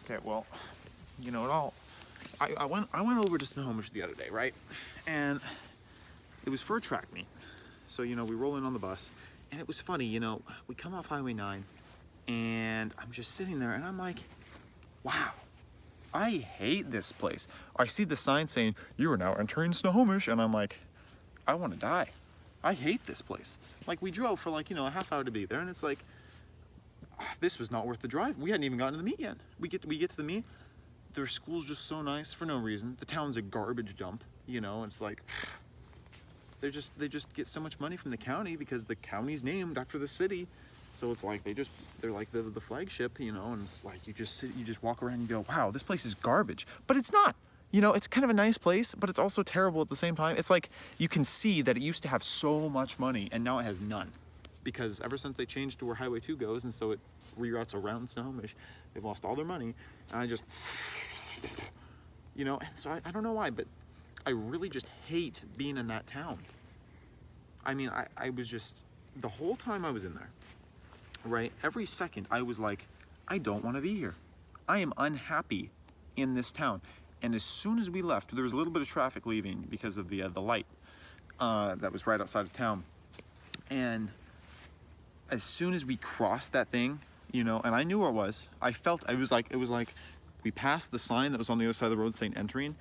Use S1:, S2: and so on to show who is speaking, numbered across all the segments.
S1: Okay, well, you know, I went over to Snohomish the other day, right? And it was for a track meet. So, you know, we roll in on the bus, and it was funny, you know, we come off Highway 9, and I'm just sitting there, and I'm like, wow, I hate this place. I see the sign saying, you are now entering Snohomish, and I'm like, I want to die. I hate this place. Like, we drove for like, you know, a half hour to be there, and it's like, this was not worth the drive. We hadn't even gotten to the meet yet. We get to the meet. Their school's just so nice for no reason. The town's a garbage dump, you know. And it's like they just get so much money from the county because the county's named after the city. So it's like they're like the flagship, you know. And it's like you just walk around and you go, wow, this place is garbage. But it's not. You know, it's kind of a nice place, but it's also terrible at the same time. It's like you can see that it used to have so much money and now it has none. Because ever since they changed to where Highway 2 goes, and so it reroutes around Snohomish, they've lost all their money. And I just, you know, and so I don't know why, but I really just hate being in that town. I mean, I was just, the whole time I was in there, right, every second I was like, I don't want to be here. I am unhappy in this town. And as soon as we left, there was a little bit of traffic leaving because of the light that was right outside of town. And as soon as we crossed that thing, you know, and I knew where it was, it was like we passed the sign that was on the other side of the road saying entering,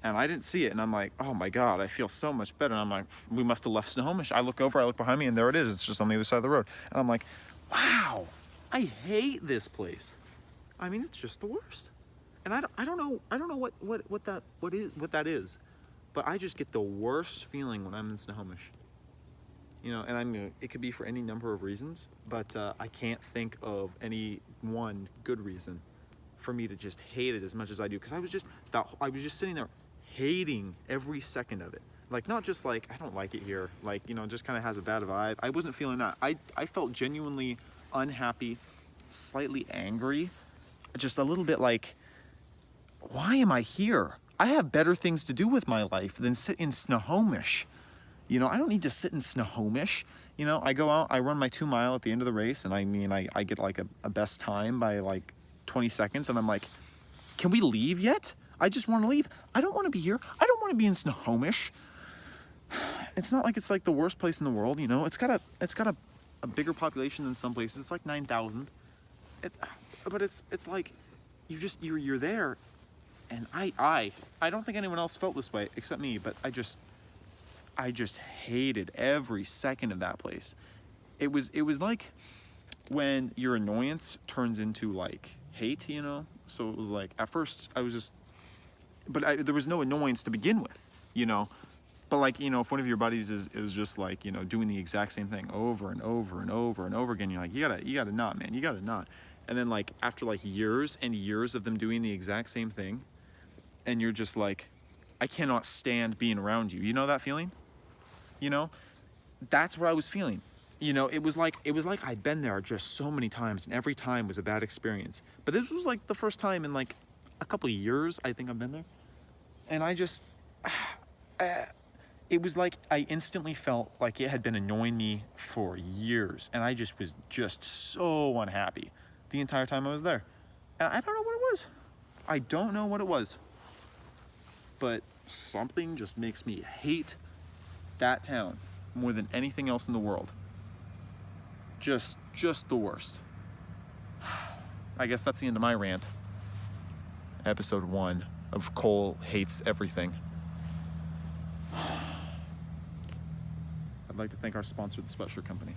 S1: and I didn't see it, and I'm like, oh my God, I feel so much better. And I'm like, we must have left Snohomish. I look behind me, and there it is. It's just on the other side of the road. And I'm like, wow, I hate this place. I mean, it's just the worst. And I don't know what that is, but I just get the worst feeling when I'm in Snohomish. You know, and I mean, it could be for any number of reasons, but I can't think of any one good reason for me to just hate it as much as I do. Because I was just sitting there hating every second of it. Like, not just like, I don't like it here. Like, you know, it just kind of has a bad vibe. I wasn't feeling that. I felt genuinely unhappy, slightly angry, just a little bit like, why am I here? I have better things to do with my life than sit in Snohomish. You know, I don't need to sit in Snohomish. You know, I go out, I run my 2 mile at the end of the race, and I mean, I get like a best time by like 20 seconds, and I'm like, can we leave yet? I just want to leave. I don't want to be here. I don't want to be in Snohomish. It's not like it's like the worst place in the world, you know. It's got a bigger population than some places. It's like 9,000. But it's like you're there, and I don't think anyone else felt this way except me, but I just hated every second of that place. It was like when your annoyance turns into like hate, you know? So it was like, at first I was just, there was no annoyance to begin with, you know? But like, you know, if one of your buddies is just like, you know, doing the exact same thing over and over and over and over again, you're like, you gotta not, man, you gotta not. And then like, after like years and years of them doing the exact same thing, and you're just like, I cannot stand being around you. You know that feeling? You know, that's what I was feeling. You know, it was like I'd been there just so many times, and every time was a bad experience. But this was like the first time in like a couple of years I think I've been there. And I just, it was like I instantly felt like it had been annoying me for years. And I just was just so unhappy the entire time I was there. And I don't know what it was. I don't know what it was. But something just makes me hate that town more than anything else in the world. Just the worst. I guess that's the end of my rant. Episode 1 of Cole Hates Everything. I'd like to thank our sponsor, the Sweatshirt Company.